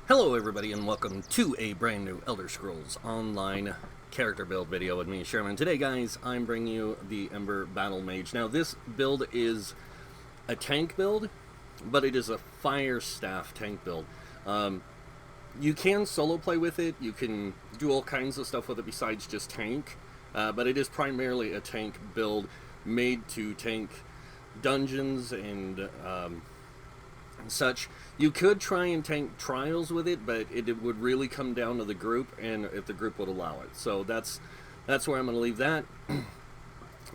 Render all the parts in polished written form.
Hello everybody and welcome to a brand new Elder Scrolls Online character build video with me, Sherman. Today guys, I'm bringing you the Ember Battlemage. Now this build is a tank build, but it is a fire staff tank build. You can solo play with it, you can do all kinds of stuff with it besides just tank, but it is primarily a tank build made to tank dungeons and such. You could try and tank trials with it, but it would really come down to the group and if the group would allow it. So that's where I'm going to leave that.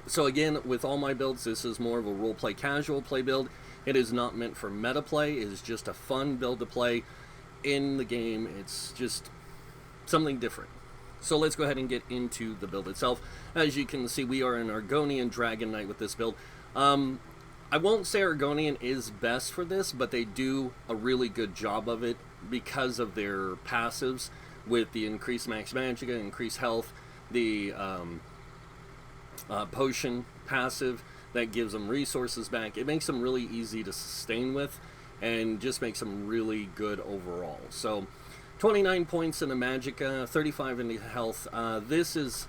So again, with all my builds, this is more of a roleplay casual play build. It is not meant for meta play. It is just a fun build to play in the game. It's just something different. So let's go ahead and get into the build itself. As you can see, we are an Argonian Dragonknight with this build. I won't say Argonian is best for this, but they do a really good job of it because of their passives with the increased max magicka, increased health, the potion passive that gives them resources back. It makes them really easy to sustain with and just makes them really good overall. So 29 points in the magicka, 35 in the health. This is,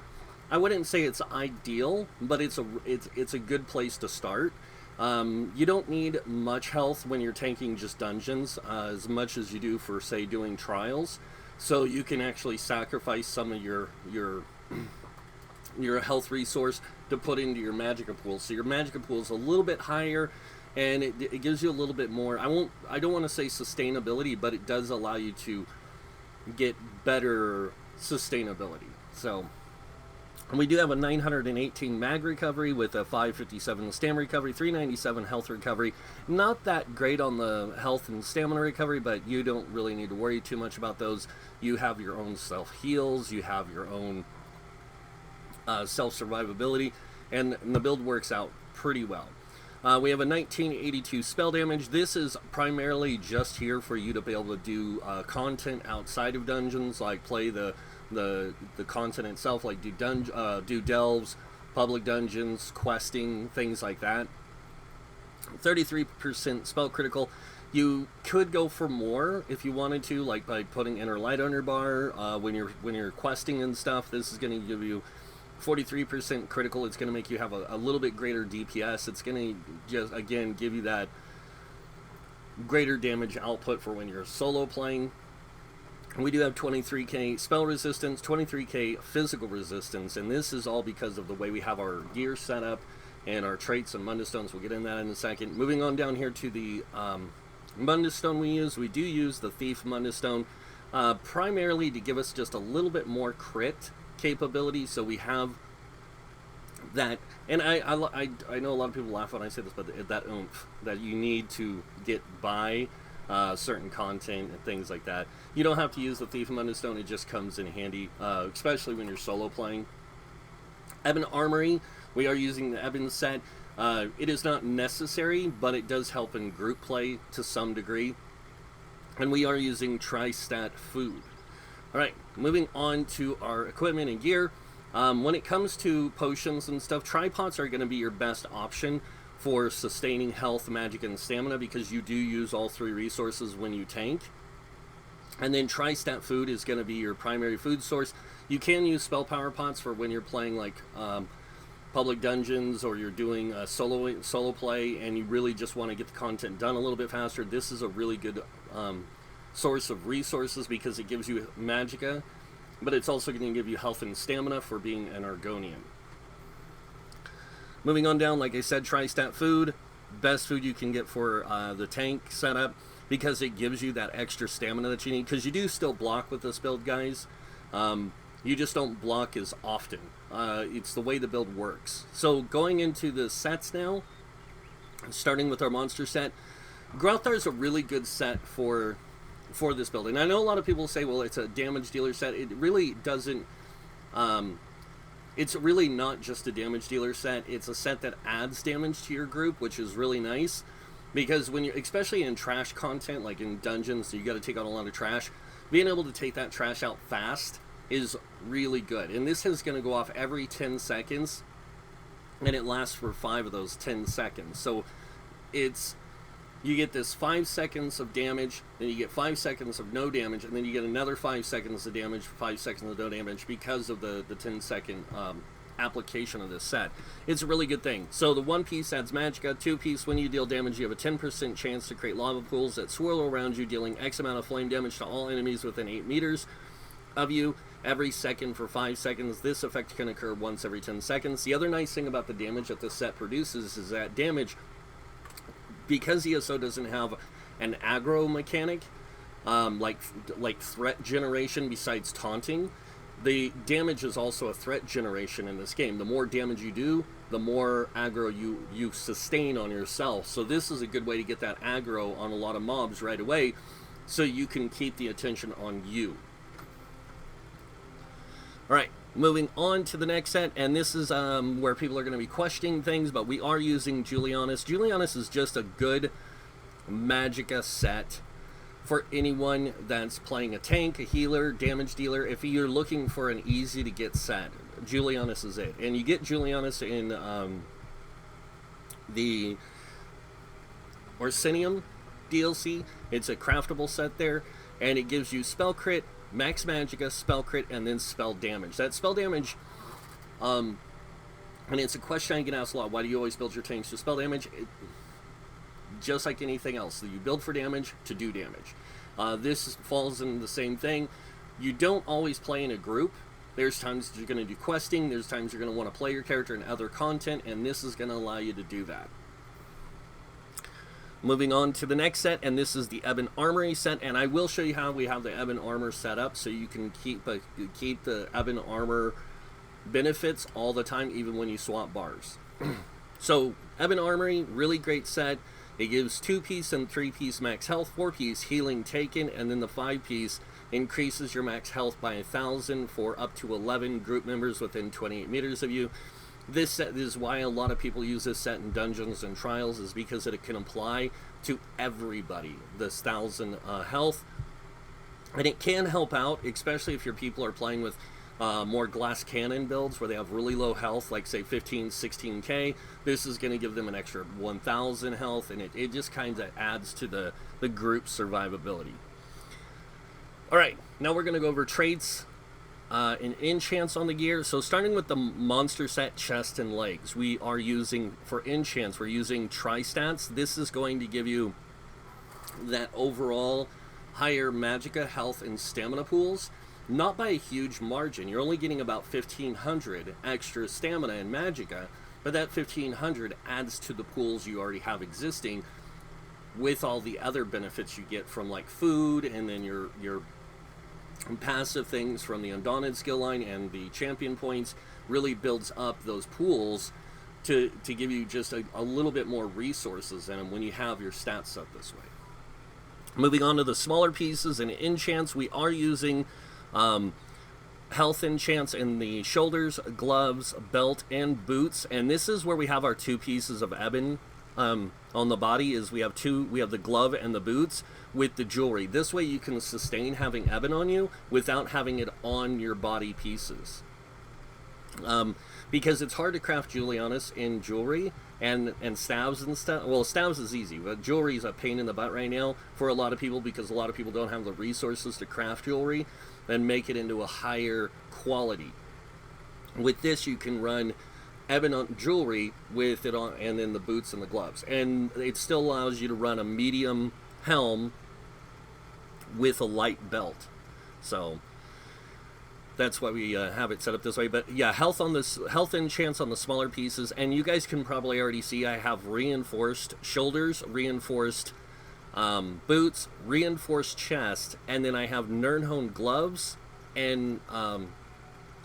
I wouldn't say it's ideal, but it's a good place to start. You don't need much health when you're tanking just dungeons, as much as you do for, say, doing trials. So you can actually sacrifice some of your health resource to put into your magicka pool. So your magicka pool is a little bit higher, and it gives you a little bit more. I don't want to say sustainability, but it does allow you to get better sustainability. So. And we do have a 918 mag recovery with a 557 stam recovery, 397 health recovery. Not that great on the health and stamina recovery, but you don't really need to worry too much about those. You have your own self-heals, you have your own self-survivability, and the build works out pretty well. We have a 1982 spell damage. This is primarily just here for you to be able to do content outside of dungeons, like play the content itself, like do delves, public dungeons, questing, things like that. 33% spell critical. You could go for more if you wanted to, like by putting inner light on your bar when you're questing and stuff. This is going to give you 43% critical. It's going to make you have a little bit greater DPS. It's going to just, again, give you that greater damage output for when you're solo playing. We do have 23k spell resistance, 23k physical resistance, and this is all because of the way we have our gear set up and our traits and Mundus stones. We'll get into that in a second. Moving on down here to the Mundus stone we do use the Thief Mundus stone, primarily to give us just a little bit more crit capability. So we have that, and I know a lot of people laugh when I say this, but that oomph that you need to get by certain content and things like that. You don't have to use the Thief Mundus stone, it just comes in handy, especially when you're solo playing. Ebon Armory, we are using the Ebon set. It is not necessary, but it does help in group play to some degree. And we are using Tri-Stat Food. Alright, moving on to our equipment and gear. When it comes to potions and stuff, tripods are going to be your best option for sustaining health, magic, and stamina, because you do use all three resources when you tank. And then Tri-Stat Food is going to be your primary food source. You can use spell power pots for when you're playing like public dungeons, or you're doing solo play and you really just want to get the content done a little bit faster. This is a really good source of resources because it gives you magicka, but it's also going to give you health and stamina for being an Argonian. Moving on down, like I said, Tri-Stat Food, best food you can get for the tank setup, because it gives you that extra stamina that you need, because you do still block with this build, guys. You just don't block as often. It's the way the build works. So going into the sets now, starting with our monster set, Growthar is a really good set for this build. And I know a lot of people say, well, it's a damage dealer set. It really doesn't... It's really not just a damage dealer set. It's a set that adds damage to your group, which is really nice. Because when you're, especially in trash content, like in dungeons, so you got to take out a lot of trash, being able to take that trash out fast is really good. And this is going to go off every 10 seconds, and it lasts for 5 of those 10 seconds. So it's you get this 5 seconds of damage, then you get 5 seconds of no damage, and then you get another 5 seconds of damage, 5 seconds of no damage because of the 10-second application of this set. It's a really good thing. So the 1 piece adds Magicka, 2 piece, when you deal damage, you have a 10% chance to create lava pools that swirl around you, dealing X amount of flame damage to all enemies within 8 meters of you every second for 5 seconds. This effect can occur once every 10 seconds. The other nice thing about the damage that this set produces is that damage, because ESO doesn't have an aggro mechanic, like threat generation besides taunting, the damage is also a threat generation in this game. The more damage you do, the more aggro you sustain on yourself. So this is a good way to get that aggro on a lot of mobs right away, so you can keep the attention on you. Alright, moving on to the next set, and this is where people are going to be questioning things, but we are using Julianus. Julianus is just a good Magicka set for anyone that's playing a tank, a healer, damage dealer. If you're looking for an easy to get set, Julianus is it. And you get Julianus in the Orsinium DLC. It's a craftable set there, and it gives you spell crit, max Magicka, spell crit, and then spell damage. That spell damage, and it's a question I get asked a lot, why do you always build your tanks to spell damage? Just like anything else, you build for damage to do damage. This falls in the same thing. You don't always play in a group. There's times you're going to do questing, there's times you're going to want to play your character in other content, and this is going to allow you to do that. Moving on to the next set, and this is the Ebon Armory set, and I will show you how we have the Ebon Armor set up so you can keep the Ebon Armor benefits all the time, even when you swap bars. So, Ebon Armory, really great set. It gives 2-piece and 3-piece max health, 4-piece healing taken, and then the 5-piece increases your max health by 1,000 for up to 11 group members within 28 meters of you. This set is why a lot of people use this set in dungeons and trials, is because it can apply to everybody, this 1,000 health. And it can help out, especially if your people are playing with more glass cannon builds where they have really low health, like say 15, 16k. This is going to give them an extra 1,000 health, and it just kind of adds to the group survivability. Alright, now we're going to go over traits and enchants on the gear. So starting with the monster set, chest and legs, we are using, for enchants, we're using Tristats. This is going to give you that overall higher Magicka health and stamina pools, not by a huge margin. You're only getting about 1,500 extra stamina and Magicka, but that 1,500 adds to the pools you already have existing, with all the other benefits you get from like food, and then your passive things from the Undaunted skill line and the champion points really builds up those pools to give you just a little bit more resources in them when you have your stats set this way. Moving on to the smaller pieces and enchants, we are using health enchants in the shoulders, gloves, belt, and boots, and this is where we have our 2 pieces of ebon on the body. Is we have the glove and the boots with the jewelry. This way you can sustain having ebon on you without having it on your body pieces. Because it's hard to craft Julianus in jewelry and staves and stuff. Well, staves is easy, but jewelry is a pain in the butt right now for a lot of people, because a lot of people don't have the resources to craft jewelry and make it into a higher quality. With this, you can run ebon on jewelry with it on, and then the boots and the gloves, and it still allows you to run a medium helm with a light belt. So that's why we have it set up this way. But yeah, health enchants on the smaller pieces, and you guys can probably already see I have reinforced shoulders, reinforced boots, reinforced chest, and then I have Nirnhone gloves and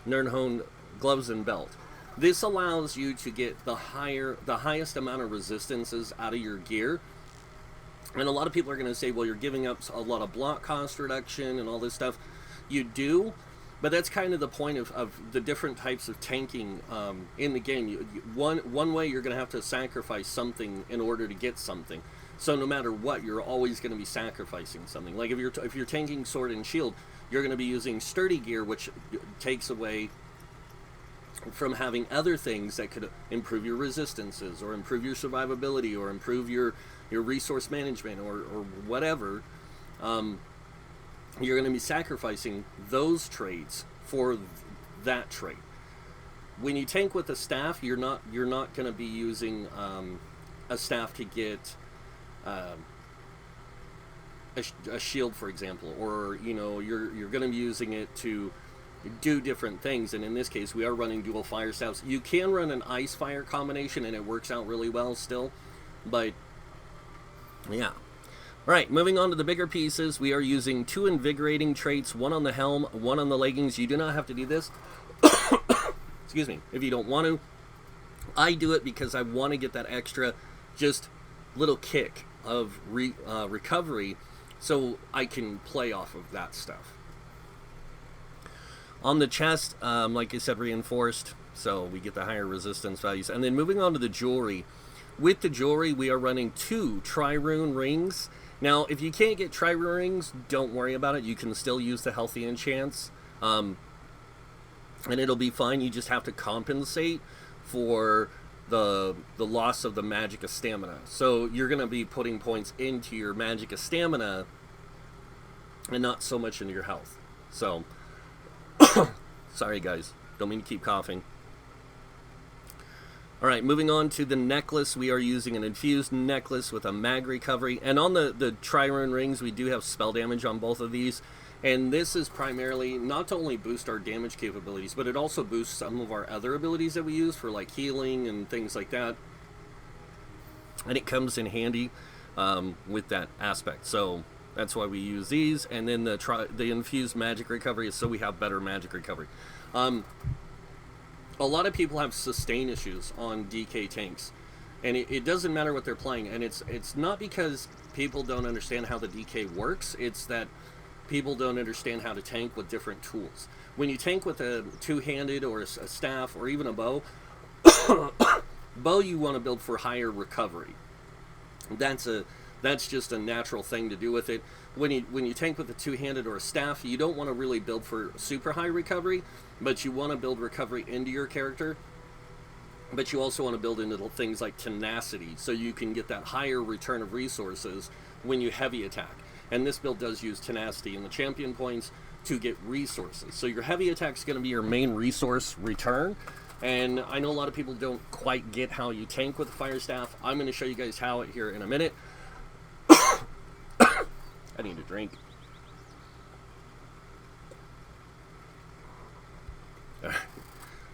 Nirnhone gloves and belt. This allows you to get the highest amount of resistances out of your gear. And a lot of people are going to say, well, you're giving up a lot of block cost reduction and all this stuff. You do, but that's kind of the point of the different types of tanking in the game. One way you're going to have to sacrifice something in order to get something. So no matter what, you're always going to be sacrificing something. Like if you're tanking sword and shield, you're going to be using sturdy gear, which takes away from having other things that could improve your resistances or improve your survivability or improve your your resource management or whatever, you're going to be sacrificing those traits for that trait. When you tank with a staff, you're not going to be using a staff to get a shield, for example, or you're going to be using it to do different things. And in this case, we are running dual fire staffs. You can run an ice fire combination, and it works out really well still. But yeah. All right, moving on to the bigger pieces, we are using 2 invigorating traits, 1 on the helm, 1 on the leggings. You do not have to do this. Excuse me, if you don't want to. I do it because I want to get that extra just little kick of recovery, so I can play off of that stuff. On the chest, like I said, reinforced, so we get the higher resistance values. And then moving on to the jewelry. With the jewelry, we are running 2 Trirune rings. Now, if you can't get Trirune rings, don't worry about it. You can still use the healthy enchants, and it'll be fine. You just have to compensate for the loss of the Magicka stamina. So you're going to be putting points into your Magicka stamina and not so much into your health. So, sorry guys, don't mean to keep coughing. Alright, moving on to the necklace. We are using an infused necklace with a mag recovery. And on the Trirune rings, we do have spell damage on both of these. And this is primarily not to only boost our damage capabilities, but it also boosts some of our other abilities that we use for like healing and things like that. And it comes in handy with that aspect. So that's why we use these. And then the infused magic recovery is so we have better magic recovery. A lot of people have sustain issues on DK tanks, and it doesn't matter what they're playing. And it's not because people don't understand how the DK works. It's that people don't understand how to tank with different tools. When you tank with a two-handed or a staff or even a bow, bow you want to build for higher recovery. That's just a natural thing to do with it. When you tank with a two-handed or a staff, you don't want to really build for super high recovery, but you want to build recovery into your character. But you also want to build into things like tenacity, so you can get that higher return of resources when you heavy attack. And this build does use tenacity in the champion points to get resources. So your heavy attack is going to be your main resource return. And I know a lot of people don't quite get how you tank with the fire staff. I'm going to show you guys how here in a minute. I need a drink.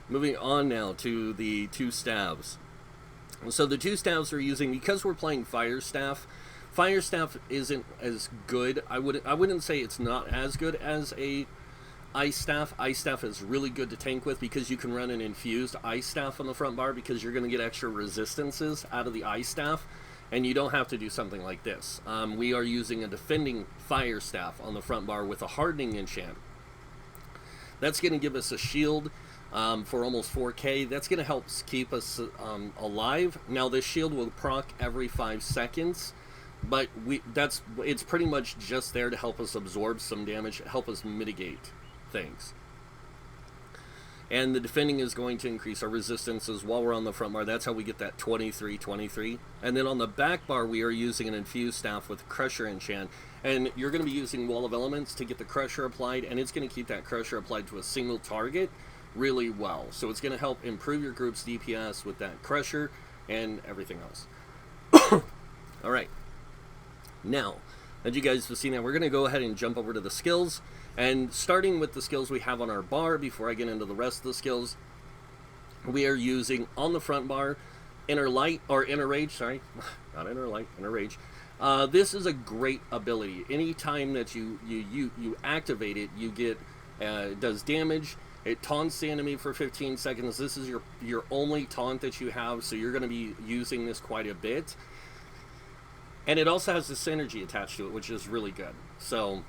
Moving on now to the 2 staves. So the 2 staves we're using, because we're playing fire staff isn't as good. I wouldn't say it's not as good as a ice staff. Ice staff is really good to tank with because you can run an infused ice staff on the front bar because you're going to get extra resistances out of the ice staff, and you don't have to do something like this. We are using a defending fire staff on the front bar with a hardening enchant. That's going to give us a shield for almost 4k. That's going to help keep us alive. Now this shield will proc every 5 seconds, but it's pretty much just there to help us absorb some damage, help us mitigate things. And the defending is going to increase our resistances while we're on the front bar. That's how we get that 23-23. And then on the back bar, we are using an infused staff with Crusher enchant. And you're going to be using Wall of Elements to get the Crusher applied, and it's going to keep that Crusher applied to a single target really well. So it's going to help improve your group's DPS with that Crusher and everything else. Alright. Now, as you guys have seen that, we're going to go ahead and jump over to the skills. And starting with the skills we have on our bar, before I get into the rest of the skills, we are using on the front bar, Inner Light, or Inner Rage, sorry, not Inner Light, Inner Rage. This is a great ability. Anytime that you activate it, you get, it does damage, it taunts the enemy for 15 seconds. This is your only taunt that you have, so you're going to be using this quite a bit. And it also has the synergy attached to it, which is really good. So,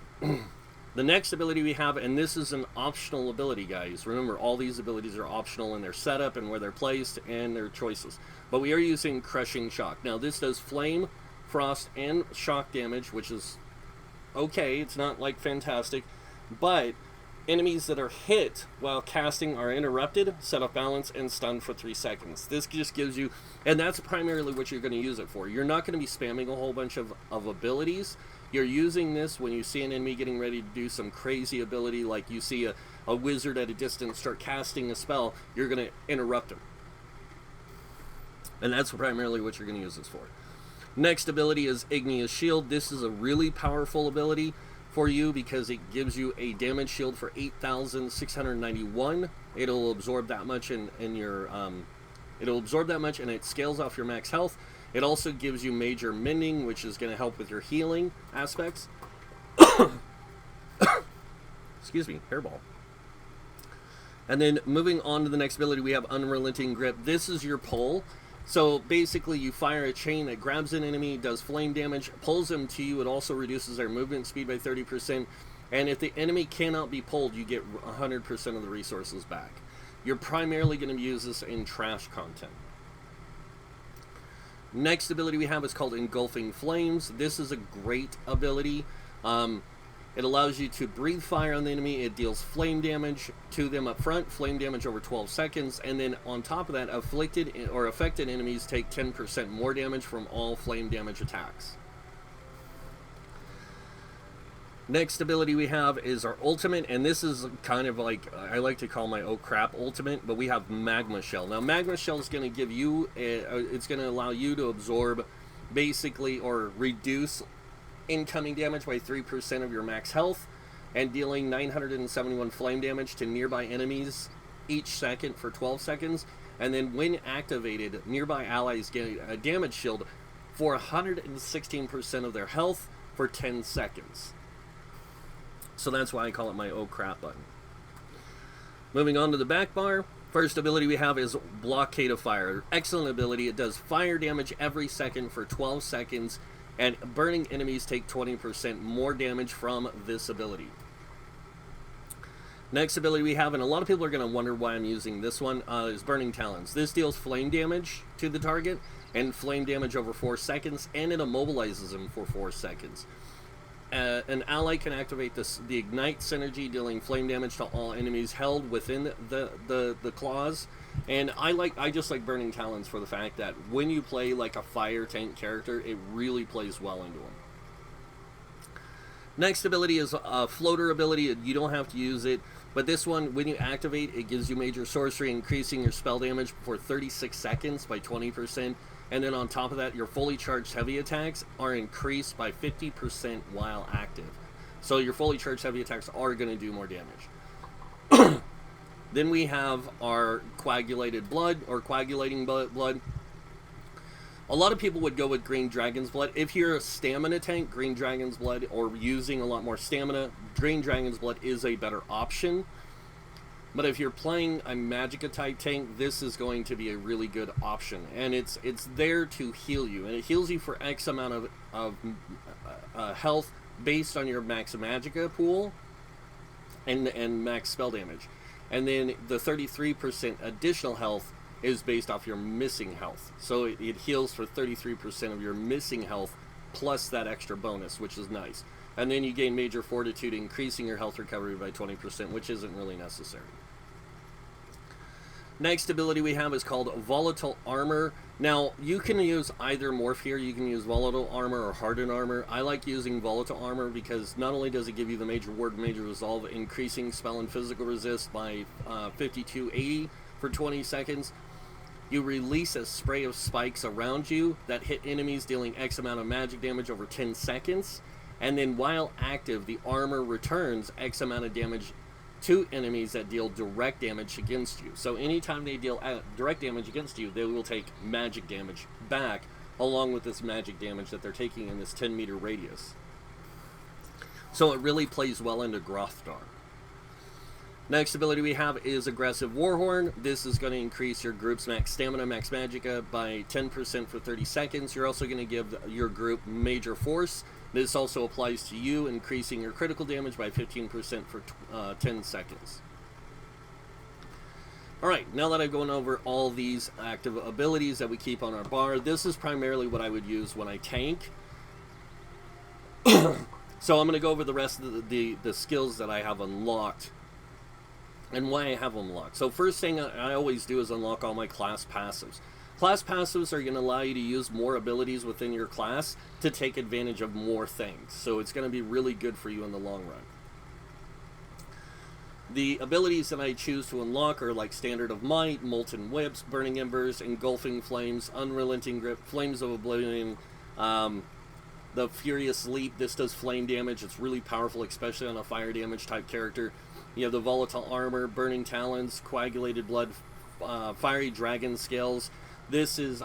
the next ability we have, and this is an optional ability, guys. Remember, all these abilities are optional in their setup and where they're placed and their choices. But we are using Crushing Shock. Now, this does flame, frost, and shock damage, which is okay. It's not, like, fantastic. But Enemies that are hit while casting are interrupted, set off balance, and stunned for 3 seconds. This just gives you, and that's primarily what you're going to use it for. You're not going to be spamming a whole bunch of abilities. You're using this when you see an enemy getting ready to do some crazy ability, like you see a wizard at a distance start casting a spell, you're going to interrupt him. And that's primarily what you're going to use this for. Next ability is Igneous Shield. This is a really powerful ability for you because it gives you a damage shield for 8,691. It'll absorb that much in your it'll absorb that much, and it scales off your max health. It also gives you major mending, which is going to help with your healing aspects. Excuse me, hairball. And then moving on to the next ability, we have Unrelenting Grip. This is your pull. So basically you fire a chain that grabs an enemy, does flame damage, pulls them to you. It also reduces their movement speed by 30%. And if the enemy cannot be pulled, you get 100% of the resources back. You're primarily going to use this in trash content. Next ability we have is called Engulfing Flames. This is a great ability. It allows you to breathe fire on the enemy. It deals flame damage to them up front, flame damage over 12 seconds, and then on top of that, afflicted or affected enemies take 10% more damage from all flame damage attacks. Next ability we have is our ultimate, and this is kind of like, I like to call my oh crap ultimate, but we have Magma Shell. Now Magma Shell is going to give you, it's going to allow you to absorb basically or reduce incoming damage by 3% of your max health, and dealing 971 flame damage to nearby enemies each second for 12 seconds. And then when activated, nearby allies get a damage shield for 116% of their health for 10 seconds. So that's why I call it my oh crap button. Moving on to the back bar, first ability we have is Blockade of Fire. Excellent ability. It does fire damage every second for 12 seconds, and burning enemies take 20% more damage from this ability. Next ability we have, and a lot of people are going to wonder why I'm using this one, is Burning Talons. This deals flame damage to the target, and flame damage over 4 seconds, and it immobilizes them for 4 seconds. An ally can activate the Ignite synergy, dealing flame damage to all enemies held within the claws. And I just like Burning Talons for the fact that when you play like a fire tank character, it really plays well into them. Next ability is a floater ability. You don't have to use it, but this one, when you activate, it gives you major sorcery, increasing your spell damage for 36 seconds by 20%. And then on top of that, your fully charged heavy attacks are increased by 50% while active. So your fully charged heavy attacks are going to do more damage. Then we have our Coagulated Blood, or Coagulating Blood. A lot of people would go with Green Dragon's Blood. If you're a stamina tank, Green Dragon's Blood, or using a lot more stamina, Green Dragon's Blood is a better option. But if you're playing a Magicka type tank, this is going to be a really good option. And it's there to heal you. And it heals you for X amount of health based on your max Magicka pool and max spell damage. And then the 33% additional health is based off your missing health. So it heals for 33% of your missing health plus that extra bonus, which is nice. And then you gain Major Fortitude, increasing your health recovery by 20%, which isn't really necessary. Next ability we have is called Volatile Armor. Now, you can use either morph here. You can use Volatile Armor or Hardened Armor. I like using Volatile Armor because not only does it give you the Major Ward, Major Resolve, increasing spell and physical resist by 5280 for 20 seconds. You release a spray of spikes around you that hit enemies, dealing X amount of magic damage over 10 seconds. And then while active, the armor returns X amount of damage to enemies that deal direct damage against you. So anytime they deal direct damage against you, they will take magic damage back, along with this magic damage that they're taking in this 10-meter radius. So it really plays well into Grothdar. Next ability we have is Aggressive Warhorn. This is going to increase your group's max stamina, max magicka by 10% for 30 seconds. You're also going to give your group Major Force. This also applies to you, increasing your critical damage by 15% for 10 seconds. Alright, now that I've gone over all these active abilities that we keep on our bar, this is primarily what I would use when I tank. So I'm going to go over the rest of the skills that I have unlocked and why I have them locked. So first thing I always do is unlock all my class passives. Class passives are going to allow you to use more abilities within your class to take advantage of more things. So it's going to be really good for you in the long run. The abilities that I choose to unlock are like Standard of Might, Molten Whips, Burning Embers, Engulfing Flames, Unrelenting Grip, Flames of Oblivion, the Furious Leap. This does flame damage. It's really powerful, especially on a fire damage type character. You have the Volatile Armor, Burning Talons, Coagulated Blood, Fiery Dragon Scales. This is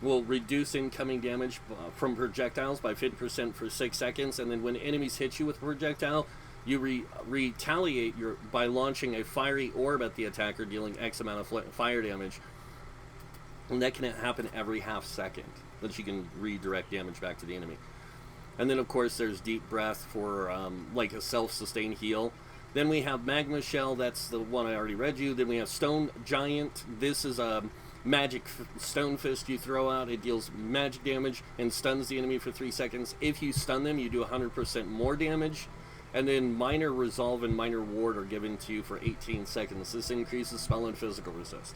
will reduce incoming damage from projectiles by 50% for 6 seconds, and then when enemies hit you with a projectile, you retaliate by launching a fiery orb at the attacker, dealing X amount of fire damage. And that can happen every half second, that you can redirect damage back to the enemy. And then, of course, there's Deep Breath for like a self-sustained heal. Then we have Magma Shell, that's the one I already read you. Then we have Stone Giant. This is a magic stone fist you throw out. It deals magic damage and stuns the enemy for 3 seconds. If you stun them, you do 100% more damage. And then Minor Resolve and Minor Ward are given to you for 18 seconds. This increases spell and physical resist.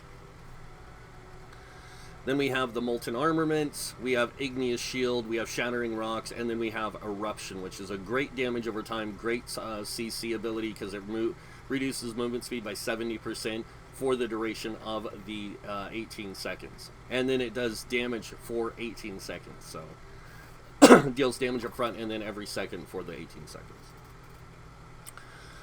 Then we have the Molten Armaments, we have Igneous Shield, we have Shattering Rocks, and then we have Eruption, which is a great damage over time, great CC ability because it reduces movement speed by 70% for the duration of the 18 seconds. And then it does damage for 18 seconds, so deals damage up front and then every second for the 18 seconds.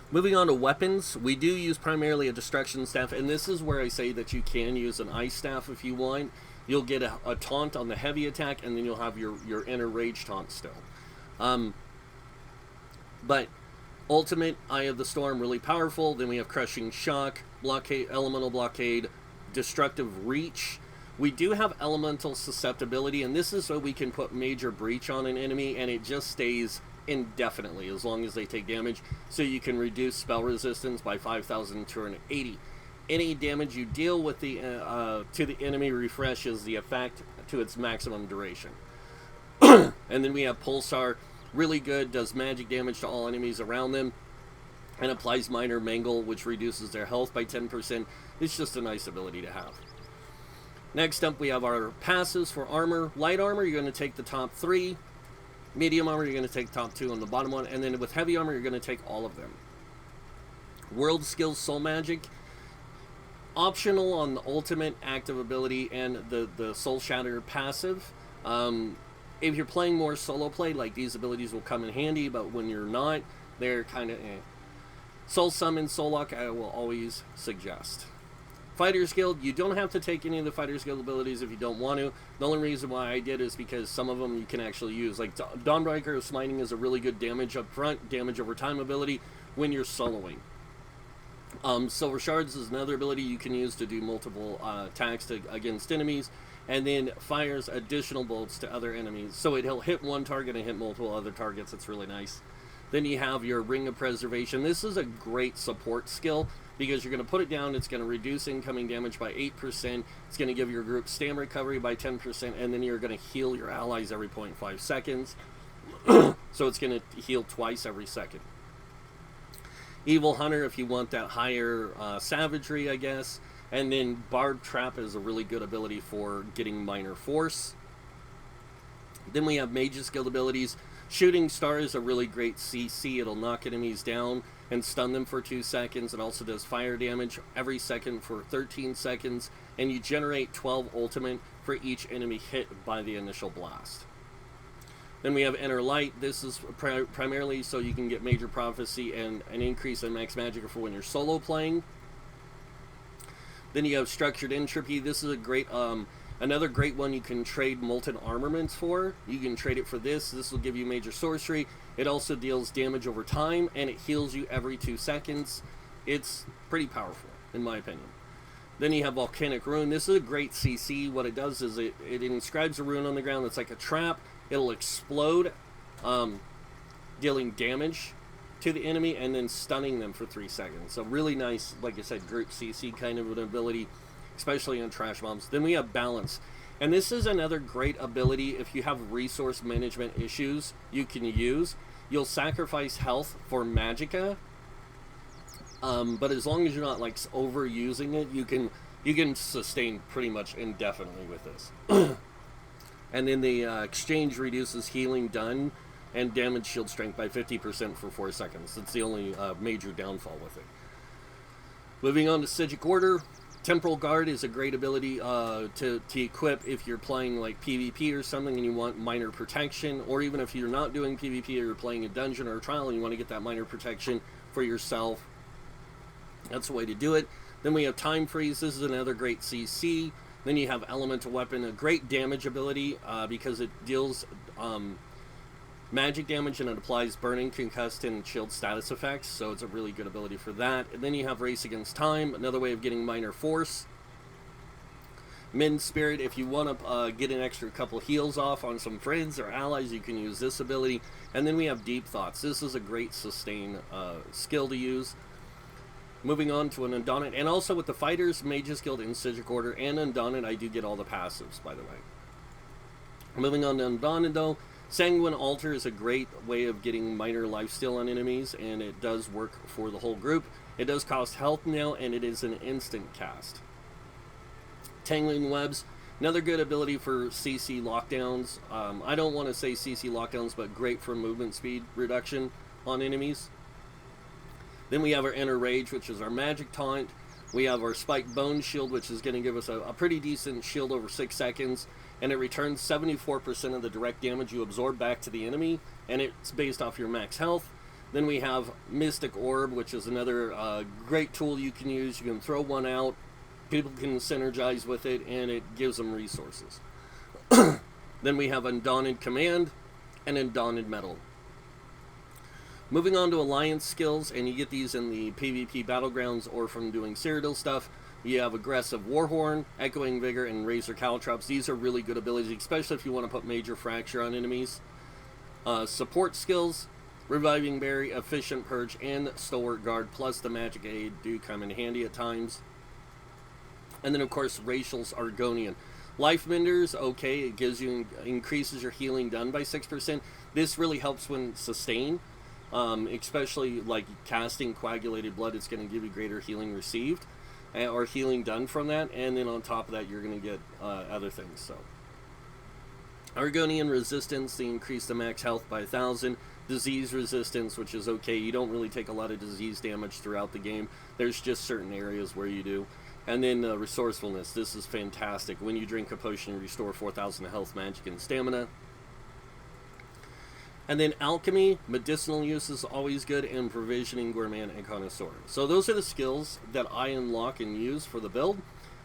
Moving on to weapons, we do use primarily a Destruction Staff, and this is where I say that you can use an Ice Staff if you want. You'll get a taunt on the heavy attack, and then you'll have your inner rage taunt still. But Ultimate, Eye of the Storm, really powerful. Then we have Crushing Shock, Blockade, Elemental Blockade, Destructive Reach. We do have Elemental Susceptibility, and this is so we can put Major Breach on an enemy, and it just stays indefinitely as long as they take damage, so you can reduce spell resistance by 5,280. Any damage you deal with the to the enemy refreshes the effect to its maximum duration. And then we have Pulsar, really good, does magic damage to all enemies around them, and applies Minor Mangle, which reduces their health by 10%. It's just a nice ability to have. Next up, we have our passives for armor. Light armor, you're going to take the top 3. Medium armor, you're going to take top 2 on the bottom one, and then with heavy armor, you're going to take all of them. World Skills, Soul Magic, optional on the ultimate active ability and the Soul Shatter passive. If you're playing more solo play, like these abilities will come in handy, but when you're not, they're kind of Soul Summon, Soul Lock, I will always suggest. Fighter's Guild, you don't have to take any of the Fighter's Guild abilities if you don't want to. The only reason why I did is because some of them you can actually use. Like Dawnbreaker of Smiting is a really good damage up front, damage over time ability when you're soloing. Silver Shards is another ability you can use to do multiple attacks against enemies, and then fires additional bolts to other enemies. So it'll hit one target and hit multiple other targets. It's really nice. Then you have your Ring of Preservation. This is a great support skill because you're going to put it down, it's going to reduce incoming damage by 8%, it's going to give your group stam recovery by 10%, and then you're going to heal your allies every 0.5 seconds. So it's going to heal twice every second. Evil Hunter, if you want that higher savagery, I guess. And then Barbed Trap is a really good ability for getting Minor Force. Then we have Mage's Guild abilities. Shooting Star is a really great CC. It'll knock enemies down and stun them for 2 seconds. It also does fire damage every second for 13 seconds. And you generate 12 ultimate for each enemy hit by the initial blast. Then we have Inner Light. This is primarily so you can get Major Prophecy and an increase in Max Magic for when you're solo playing. Then you have Structured Entropy. This is a great, another great one you can trade Molten Armaments for. You can trade it for this. This will give you Major Sorcery. It also deals damage over time, and it heals you every 2 seconds. It's pretty powerful, in my opinion. Then you have Volcanic Rune. This is a great CC. What it does is it inscribes a rune on the ground that's like a trap. It'll explode, dealing damage to the enemy and then stunning them for 3 seconds. So really nice, like I said, group CC kind of an ability, especially on trash bombs. Then we have Balance. And this is another great ability if you have resource management issues you can use. You'll sacrifice health for Magicka, But as long as you're not like overusing it, you can sustain pretty much indefinitely with this. And then the exchange reduces healing done and damage shield strength by 50% for 4 seconds. That's the only major downfall with it. Moving on to Sigic Order. Temporal Guard is a great ability to equip if you're playing like PvP or something and you want minor protection, or even if you're not doing PvP or you're playing a dungeon or a trial and you want to get that minor protection for yourself. That's the way to do it. Then we have Time Freeze. This is another great CC. Then you have Elemental Weapon, a great damage ability because it deals magic damage and it applies burning, concussed, and chilled status effects, so it's a really good ability for that. And then you have Race Against Time, another way of getting minor force. Min Spirit, if you want to get an extra couple heals off on some friends or allies, you can use this ability. And then we have Deep Thoughts. This is a great sustain skill to use. Moving on to an Undaunted, and also with the Fighters, Mages Guild, and Sigic Order, and Undaunted, I do get all the passives, by the way. Moving on to Undaunted, though, Sanguine Altar is a great way of getting minor lifesteal on enemies, and it does work for the whole group. It does cost health now, and it is an instant cast. Tangling Webs, another good ability for CC lockdowns. I don't want to say CC lockdowns, but great for movement speed reduction on enemies. Then we have our Inner Rage, which is our magic taunt. We have our Spiked Bone Shield, which is going to give us a pretty decent shield over 6 seconds. And it returns 74% of the direct damage you absorb back to the enemy. And it's based off your max health. Then we have Mystic Orb, which is another great tool you can use. You can throw one out. People can synergize with it, and it gives them resources. Then we have Undaunted Command and Undaunted Metal. Moving on to Alliance skills, and you get these in the PvP Battlegrounds or from doing Cyrodiil stuff. You have Aggressive Warhorn, Echoing Vigor, and Razor Caltrops. These are really good abilities, especially if you want to put Major Fracture on enemies. Support skills, Reviving Berry, Efficient Purge, and Stalwart Guard, plus the Magic Aid do come in handy at times. And then, of course, Racial's Argonian. Life Menders, okay, it gives you, increases your healing done by 6%. This really helps when sustain. Especially like casting Coagulated Blood, it's going to give you greater healing received or healing done from that, and then on top of that you're going to get other things. So Argonian Resistance, they increase the max health by 1,000. Disease Resistance, which is okay, you don't really take a lot of disease damage throughout the game, there's just certain areas where you do. And then Resourcefulness, this is fantastic. When you drink a potion, you restore 4,000 health, magic, and stamina. And then Alchemy, medicinal use is always good, and Provisioning, Gourmand, and Connoisseur. So those are the skills that I unlock and use for the build,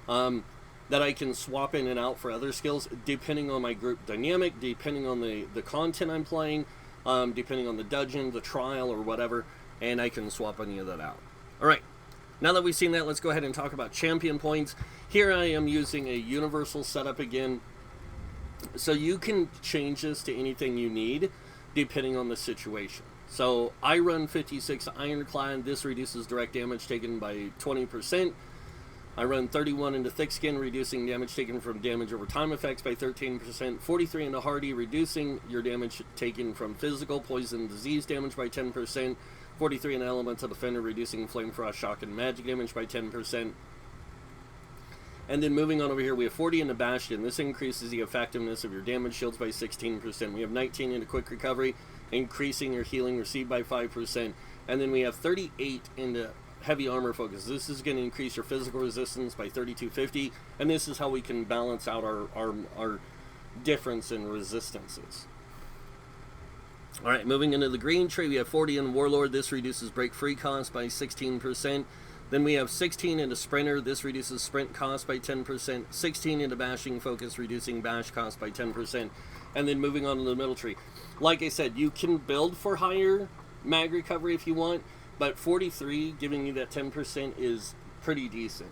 that I can swap in and out for other skills, depending on my group dynamic, depending on the content I'm playing, depending on the dungeon, the trial, or whatever, and I can swap any of that out. Alright, now that we've seen that, let's go ahead and talk about champion points. Here I am using a universal setup again, so you can change this to anything you need, depending on the situation. So I run 56 Ironclad. This reduces direct damage taken by 20%. I run 31 into Thick Skin, reducing damage taken from damage over time effects by 13%. 43 into Hardy, reducing your damage taken from physical, poison, disease damage by 10%. 43 into Elemental Defender, reducing Flame Frost, Shock, and magic damage by 10%. And then moving on over here, we have 40 into Bastion. This increases the effectiveness of your damage shields by 16%. We have 19 into Quick Recovery, increasing your healing received by 5%. And then we have 38 into Heavy Armor Focus. This is going to increase your physical resistance by 3250. And this is how we can balance out our difference in resistances. Alright, moving into the green tree, we have 40 in Warlord. This reduces break free cost by 16%. Then we have 16 into Sprinter. This reduces sprint cost by 10%. 16 into Bashing Focus, reducing bash cost by 10%. And then moving on to the middle tree. Like I said, you can build for higher mag recovery if you want, but 43 giving you that 10% is pretty decent.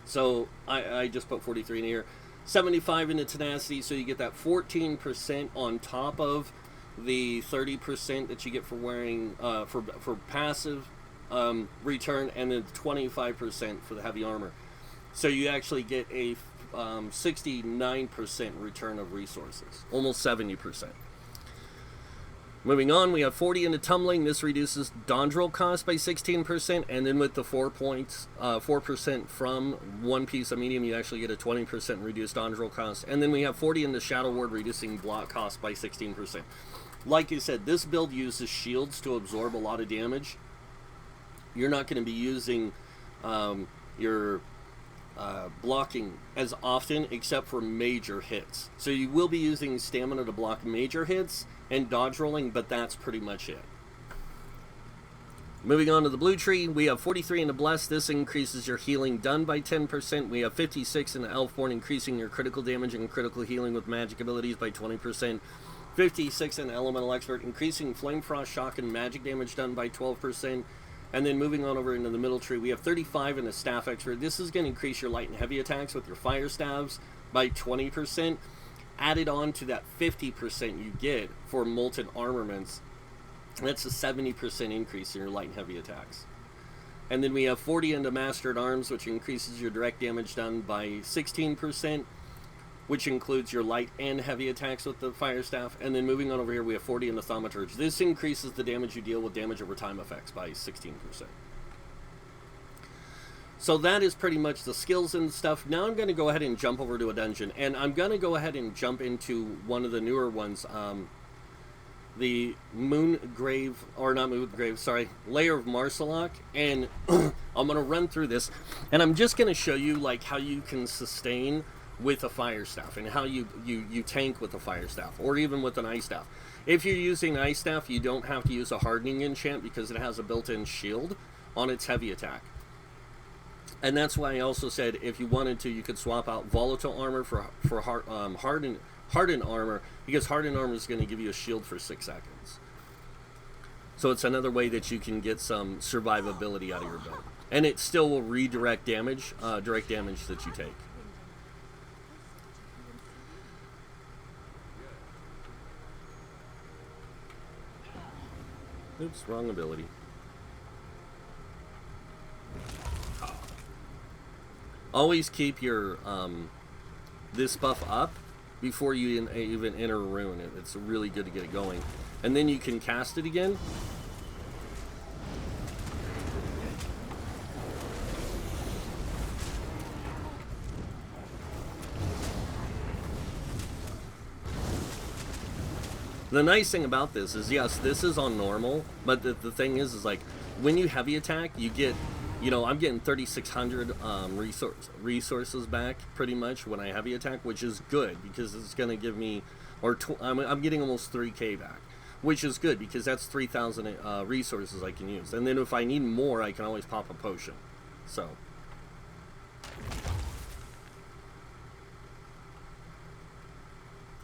So I just put 43 in here. 75 into Tenacity, so you get that 14% on top of the 30% that you get for wearing for passive return, and then 25% for the heavy armor. So you actually get a 69% return of resources, almost 70%. Moving on, we have 40 into tumbling. This reduces dodge roll cost by 16%, and then with the 4% from one piece of medium, you actually get a 20% reduced dodge roll cost. And then we have 40 into Shadow Ward, reducing block cost by 16%. Like you said, this build uses shields to absorb a lot of damage. You're not going to be using your blocking as often, except for major hits. So you will be using stamina to block major hits and dodge rolling, but that's pretty much it. Moving on to the blue tree, we have 43 into Bless. This increases your healing done by 10%. We have 56 in the Elfborn, increasing your critical damage and critical healing with magic abilities by 20%. 56 in Elemental Expert, increasing Flame Frost, Shock, and magic damage done by 12%. And then moving on over into the middle tree, we have 35 in the Staff Expert. This is going to increase your light and heavy attacks with your fire staves by 20%. Added on to that 50% you get for molten armaments, that's a 70% increase in your light and heavy attacks. And then we have 40 into Master at Arms, which increases your direct damage done by 16%, which includes your light and heavy attacks with the fire staff. And then moving on over here, we have 40 into Thaumaturge. This increases the damage you deal with damage over time effects by 16%. So that is pretty much the skills and stuff. Now I'm going to go ahead and jump over to a dungeon, and I'm going to go ahead and jump into one of the newer ones, the Moongrave, or not Moongrave, sorry, Lair of Marsalok, and I'm going to run through this, and I'm just going to show you like how you can sustain with a fire staff, and how you tank with a fire staff, or even with an ice staff. If you're using an ice staff, you don't have to use a hardening enchant because it has a built-in shield on its heavy attack. And that's why I also said if you wanted to, you could swap out volatile armor for hardened armor, because hardened armor is going to give you a shield for 6 seconds. So it's another way that you can get some survivability out of your build, and it still will redirect damage, direct damage that you take. Oops, wrong ability. Always keep your this buff up before you even enter a rune. It's really good to get it going, and then you can cast it again. The nice thing about this is, yes, this is on normal, but the thing is like when you heavy attack, you get, you know, I'm getting 3,600 resources back pretty much when I heavy attack, which is good because it's going to give me, I'm getting almost 3k back, which is good because that's 3,000 resources I can use. And then if I need more, I can always pop a potion. So.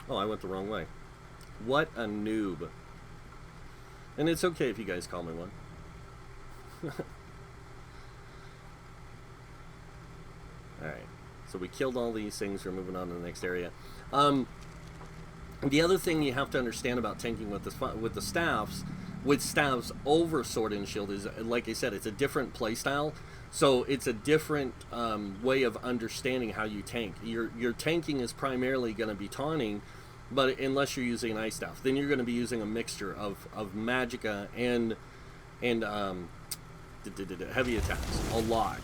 Oh, I went the wrong way. What a noob. And it's okay if you guys call me one. Alright, so we killed all these things. We're moving on to the next area. The other thing you have to understand about tanking with the staffs, with staffs over Sword and Shield, is, like I said, it's a different playstyle. So it's a different way of understanding how you tank. Your tanking is primarily going to be taunting, but unless you're using an ice staff, then you're going to be using a mixture of magicka and heavy attacks a lot.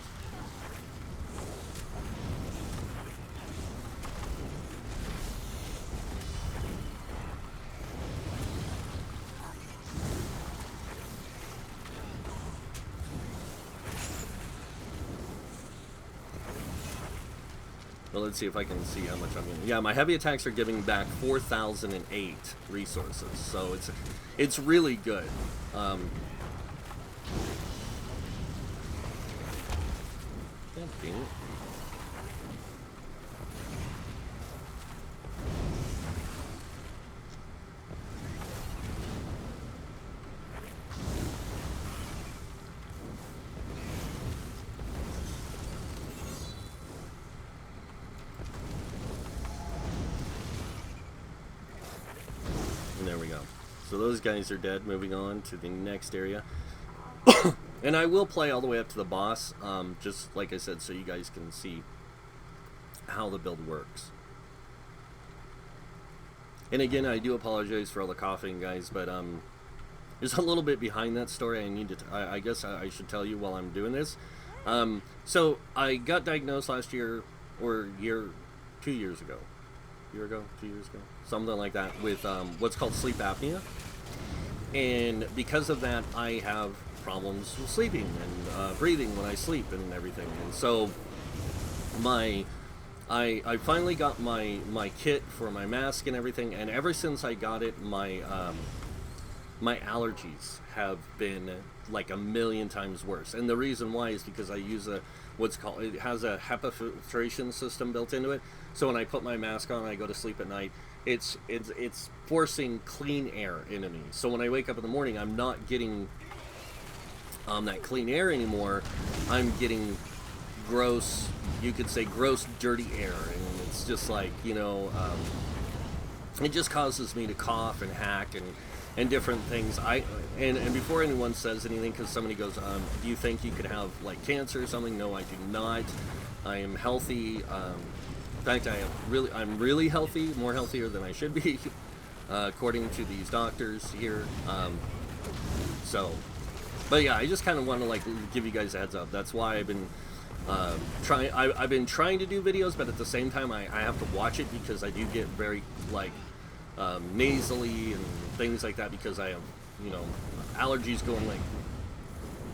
Well, let's see if I can see how much I'm getting. Yeah, my heavy attacks are giving back 4,008 resources, so it's really good. God dang it. There we go. So those guys are dead. Moving on to the next area. And I will play all the way up to the boss, just like I said, so you guys can see how the build works. And again, I do apologize for all the coughing, guys, but there's a little bit behind that story. I need to. I guess I should tell you while I'm doing this. So I got diagnosed last year, or 2 years ago, 2 years ago, something like that, with what's called sleep apnea. And because of that, I have problems with sleeping and breathing when I sleep and everything. And so I finally got my kit for my mask and everything, and ever since I got it, my allergies have been like a million times worse. And the reason why is because I use it has a HEPA filtration system built into it. So when I put my mask on and I go to sleep at night, it's forcing clean air into me. So when I wake up in the morning, I'm not getting that clean air anymore. I'm getting gross, you could say gross, dirty air, and it's just like, it just causes me to cough and hack and different things. And before anyone says anything, because somebody goes, do you think you could have like cancer or something? No, I do not. I am healthy. In fact, I'm really healthy, more healthier than I should be, according to these doctors here. But yeah, I just kind of want to like give you guys a heads up. That's why I've been I've been trying to do videos, but at the same time I have to watch it because I do get very like nasally and things like that, because I have allergies going like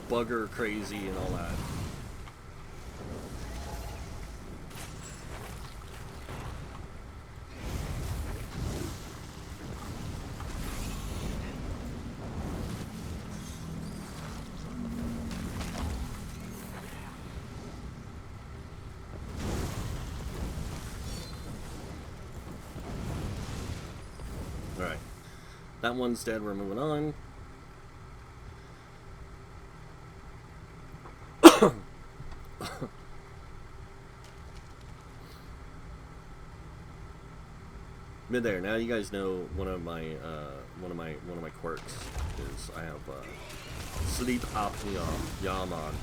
bugger crazy and all that. Alright, that one's dead, we're moving on. But there, now you guys know one of my quirks is I have sleep apnea. Yeah, man.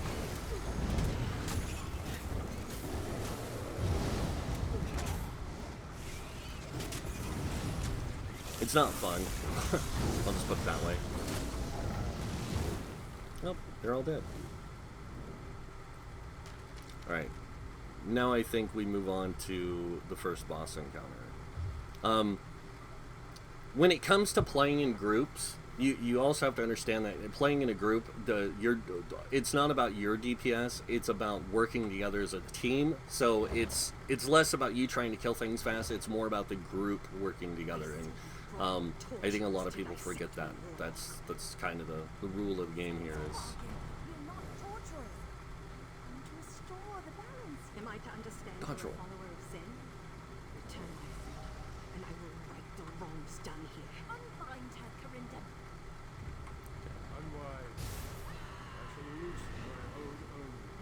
It's not fun. I'll just put it that way. Oh, they're all dead. Alright. Now I think we move on to the first boss encounter. When it comes to playing in groups, you also have to understand that playing in a group, it's not about your DPS, it's about working together as a team. So it's less about you trying to kill things fast, it's more about the group working together. And I think a lot of people forget that. That's kind of the rule of the game here is. Dodge roll.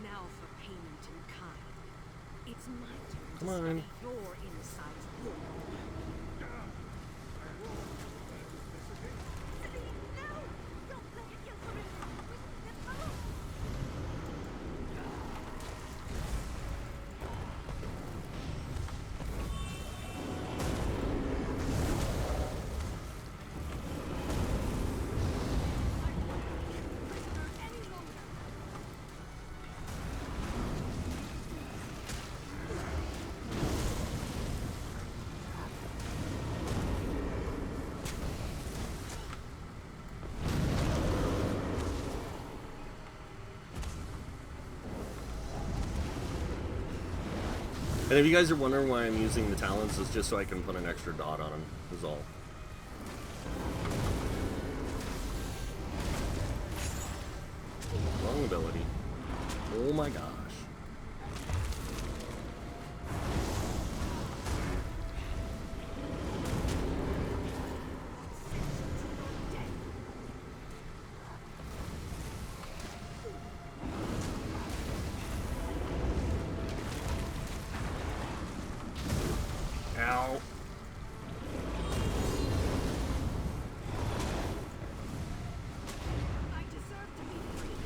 Now for payment in kind. It's my turn Come to on. study your insides. And if you guys are wondering why I'm using the talents, it's just so I can put an extra dot on them, is all. Wrong ability. Oh my gosh. Ow. I deserve to be free.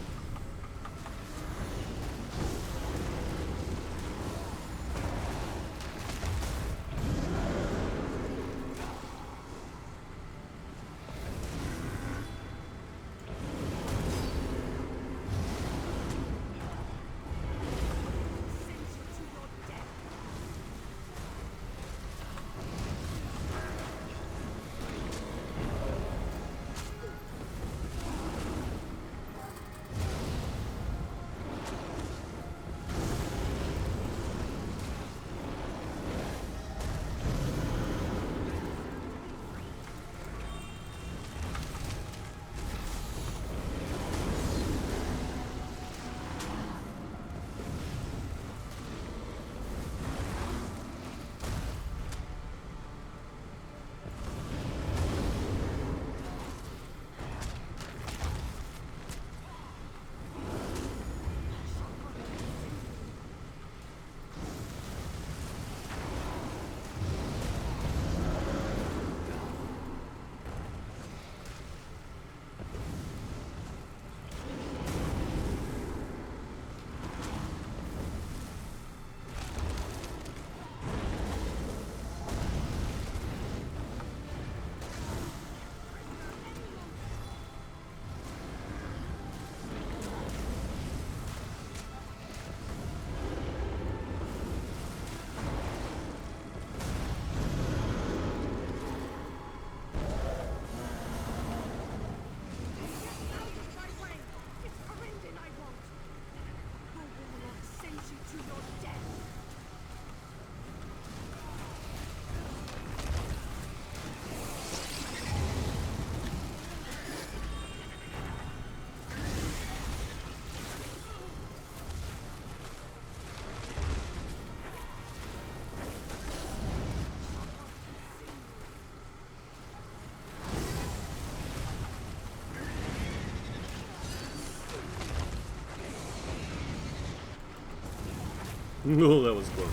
No, that was close.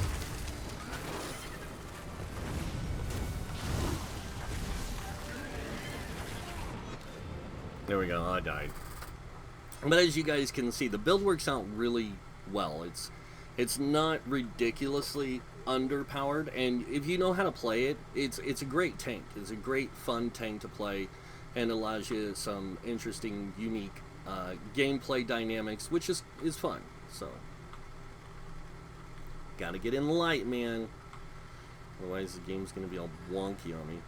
There we go, I died. But as you guys can see, the build works out really well. It's not ridiculously underpowered, and if you know how to play it, it's a great tank. It's a great fun tank to play, and allows you some interesting, unique gameplay dynamics, which is fun. So gotta get in the light, man. Otherwise the game's gonna be all wonky on me.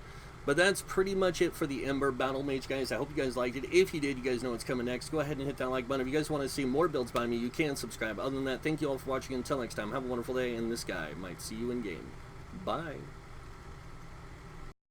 But that's pretty much it for the Ember Battlemage, guys. I hope you guys liked it. If you did, you guys know what's coming next. Go ahead and hit that like button. If you guys want to see more builds by me, you can subscribe. Other than that, thank you all for watching. Until next time, have a wonderful day, and this guy might see you in game. Bye.